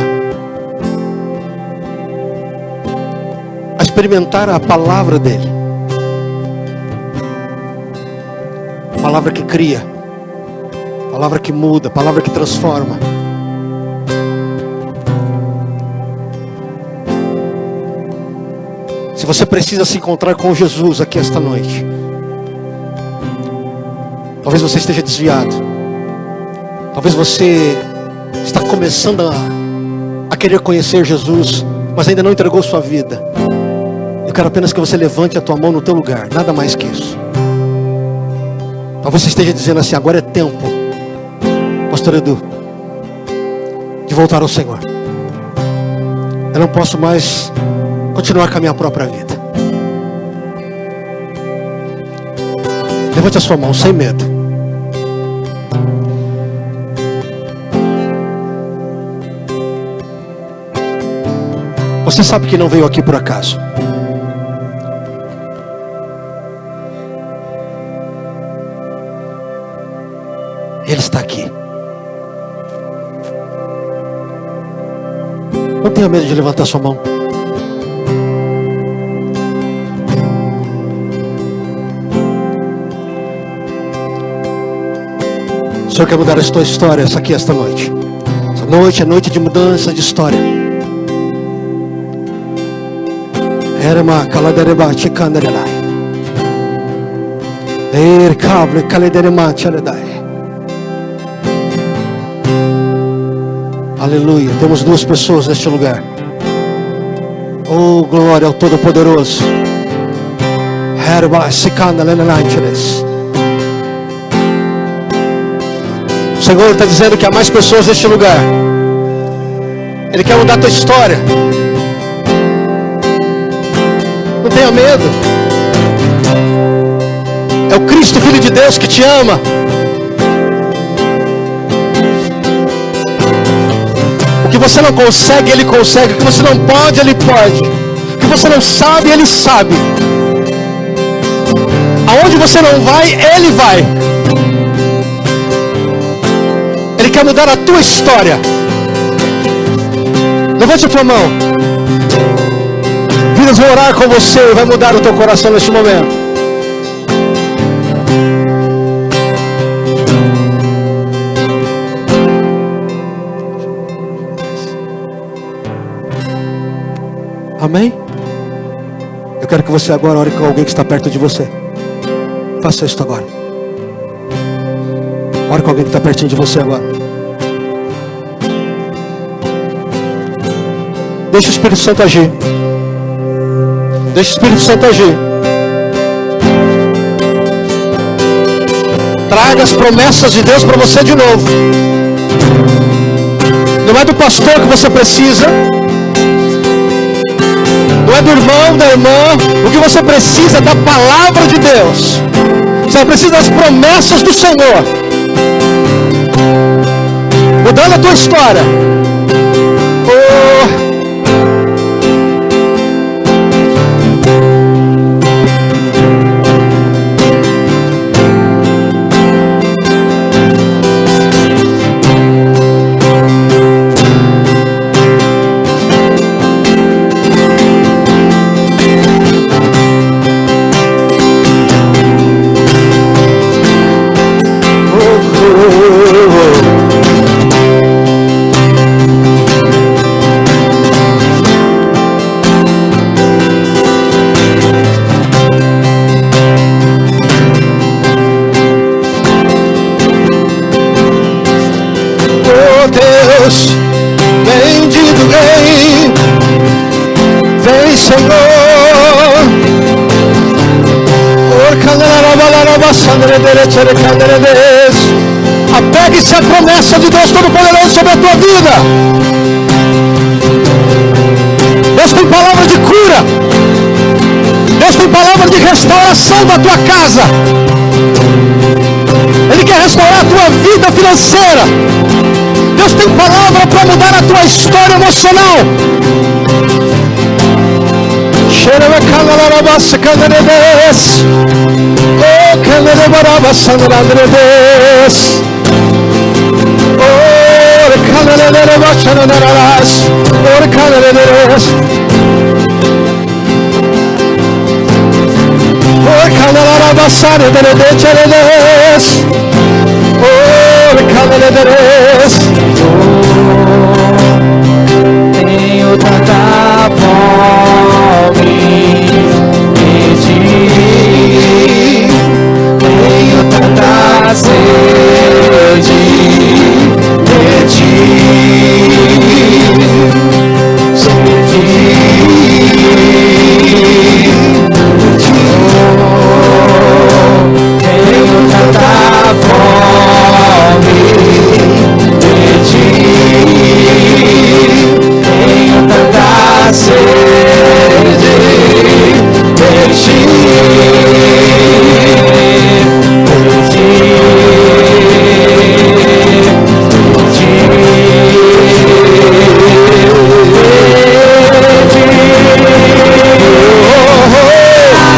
a experimentar a palavra dEle. Palavra que cria, palavra que muda, palavra que transforma. Se você precisa se encontrar com Jesus aqui esta noite, talvez você esteja desviado, talvez você está começando a querer conhecer Jesus, mas ainda não entregou sua vida. Eu quero apenas que você levante a tua mão no teu lugar, nada mais que isso. Talvez você esteja dizendo assim: agora é tempo, Pastor Edu, de voltar ao Senhor. Eu não posso mais continuar com a minha própria vida. Levante a sua mão sem medo. Você sabe que não veio aqui por acaso. Ele está aqui. Não tenha medo de levantar sua mão. O Senhor quer mudar a tua história esta noite. Essa noite é noite de mudança de história. Erma kaladereba chikanderelai. Kable kalederema chaledai. Aleluia. Temos duas pessoas neste lugar. Oh, glória ao Todo-Poderoso. Herba sikandelenai cheles. O Senhor está dizendo que há mais pessoas neste lugar. Ele quer mudar a tua história. Não tenha medo. É o Cristo, Filho de Deus, que te ama. que você não consegue, Ele consegue. Que você não pode, Ele pode. Que você não sabe, Ele sabe. Aonde você não vai, Ele vai. Ele quer mudar a tua história. Levante a tua mão. Vidas vão orar com você e vai mudar o teu coração neste momento. Amém? Eu quero que você agora ore com alguém que está perto de você. Faça isso agora. Ore com alguém que está pertinho de você agora. Deixa o Espírito Santo agir. Deixa o Espírito Santo agir. Traga as promessas de Deus para você de novo. Não é do pastor que você precisa. Não é do irmão, da irmã. O que você precisa é da palavra de Deus. Você precisa das promessas do Senhor. Mudando a tua história. Oh. Bendito Rei, vem Senhor. Apegue-se à promessa de Deus Todo-Poderoso sobre a tua vida. Deus tem palavra de cura. Deus tem palavra de restauração da tua casa. Ele quer restaurar a tua vida financeira. Deus tem palavra para mudar a tua história emocional. Tenho tanta fome de ti, tenho tanta sede de ti, tenho tanta fome de ti, tenho tanta sede de ti.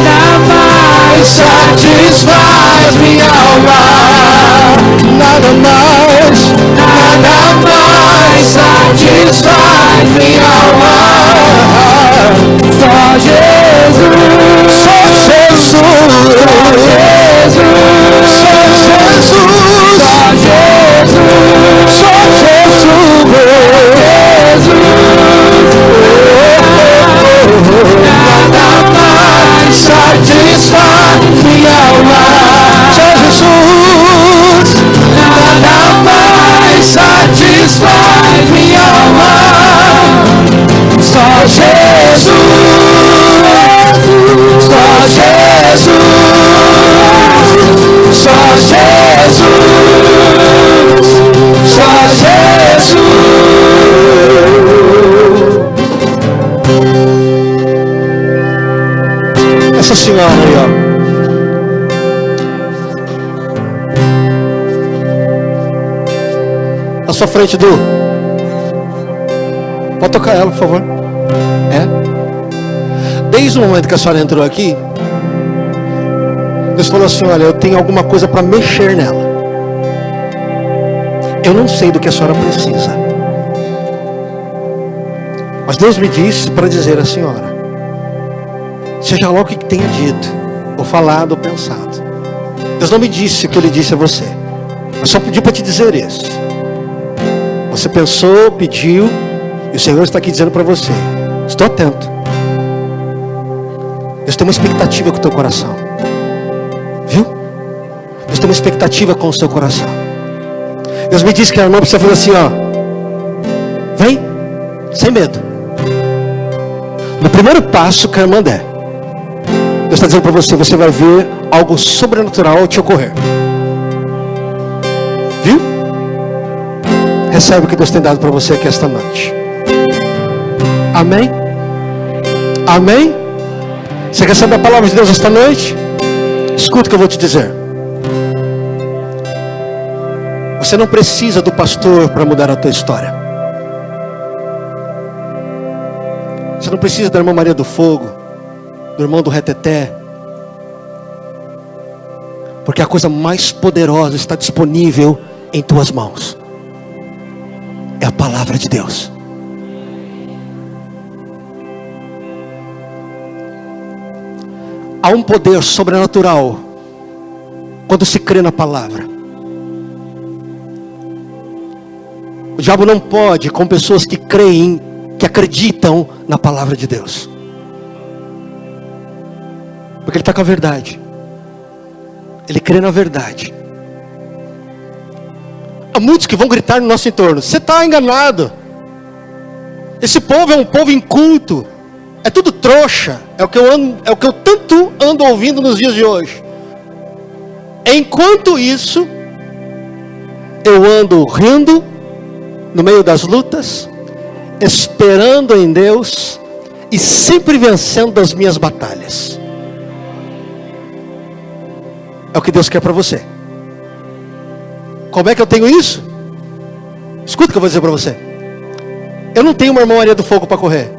Nada mais satisfaz minha alma, nada mais satisfaz minha alma. Só Jesus, só Jesus, só Jesus, só Jesus, só Jesus, só Jesus, nada mais satisfaz minha alma. Só Jesus, nada mais satisfaz minha alma. Só Jesus, só Jesus, só Jesus, só Jesus. Essa senhora aí, ó. Na sua frente, Du. Pode tocar ela, por favor. Desde o momento que a senhora entrou aqui, Deus falou assim, olha, eu tenho alguma coisa para mexer nela. Eu não sei do que a senhora precisa, mas Deus me disse para dizer à senhora, seja lá o que tenha dito, ou falado, ou pensado. Deus não me disse o que Ele disse a você, mas só pediu para te dizer isso. Você pensou, pediu, e o Senhor está aqui dizendo para você, estou atento. Deus tem uma expectativa com o teu coração. Viu? Deus tem uma expectativa com o seu coração. Deus me disse que a irmã precisa fazer assim, ó. Vem, sem medo. No primeiro passo que a irmã der, Deus está dizendo para você, você vai ver algo sobrenatural te ocorrer. Viu? Recebe o que Deus tem dado para você aqui esta noite. Amém? Amém? Você recebe a palavra de Deus esta noite? Escuta o que eu vou te dizer. Você não precisa do pastor para mudar a tua história. Você não precisa da irmã Maria do Fogo, do irmão do Reteté. Porque a coisa mais poderosa está disponível em tuas mãos. É a palavra de Deus. Há um poder sobrenatural quando se crê na palavra. O diabo não pode com pessoas que creem, que acreditam na palavra de Deus. Porque ele está com a verdade. Ele crê na verdade. Há muitos que vão gritar no nosso entorno, você está enganado. Esse povo é um povo inculto. É tudo trouxa. É o que eu tanto ando ouvindo nos dias de hoje. Enquanto isso, eu ando rindo no meio das lutas, esperando em Deus e sempre vencendo as minhas batalhas. É o que Deus quer para você. Como é que eu tenho isso? Escuta o que eu vou dizer para você. Eu não tenho uma irmã Maria do Fogo para correr.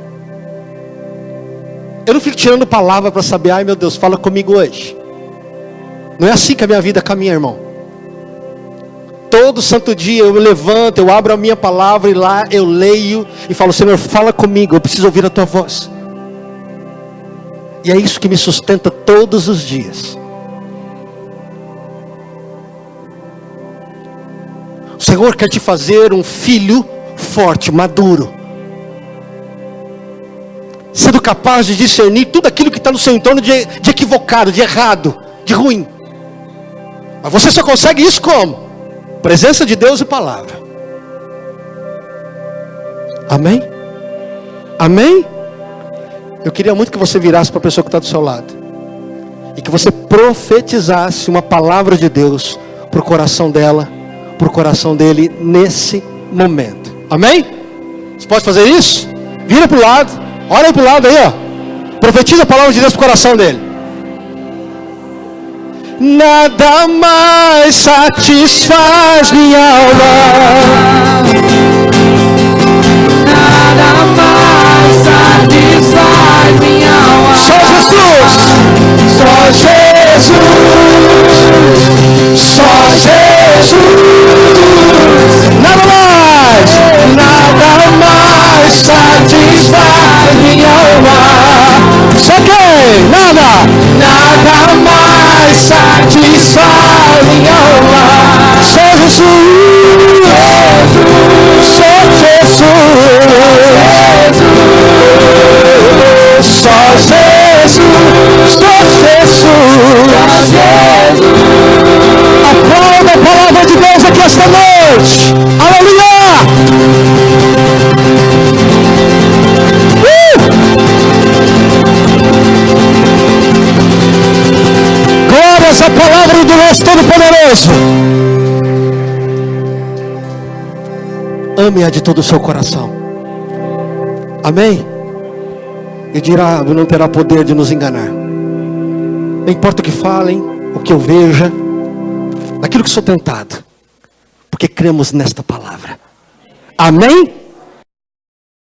Eu não fico tirando palavra para saber, ai meu Deus, fala comigo hoje. Não é assim que a minha vida caminha, irmão. Todo santo dia eu me levanto, eu abro a minha palavra e lá eu leio e falo, Senhor, fala comigo, eu preciso ouvir a tua voz. E é isso que me sustenta todos os dias. O Senhor quer te fazer um filho forte, maduro, sendo capaz de discernir tudo aquilo que está no seu entorno de equivocado, de errado, de ruim. Mas você só consegue isso como? Presença de Deus e palavra. Amém? Amém? Eu queria muito que você virasse para a pessoa que está do seu lado e que você profetizasse uma palavra de Deus para o coração dela, para o coração dele nesse momento. Amém? Você pode fazer isso? Vira para o lado, olha para o lado aí, ó. Profetiza a palavra de Deus para o coração dele. Nada mais satisfaz minha alma. Nada mais satisfaz minha alma. Só Jesus. Só Jesus. Só Jesus. Nada mais. Nada mais satisfaz minha alma. Só quem? Nada. Nada mais satisfaz minha alma. Só Jesus. Só Jesus. Só Jesus. Só Jesus. Aplauda a palavra de Deus aqui esta noite. Aleluia. Glórias à palavra do Deus Todo-Poderoso. Ame-a de todo o seu coração. Amém? E dirá, não terá poder de nos enganar. Não importa o que falem, o que eu veja, daquilo que sou tentado, porque cremos nesta palavra. Amém?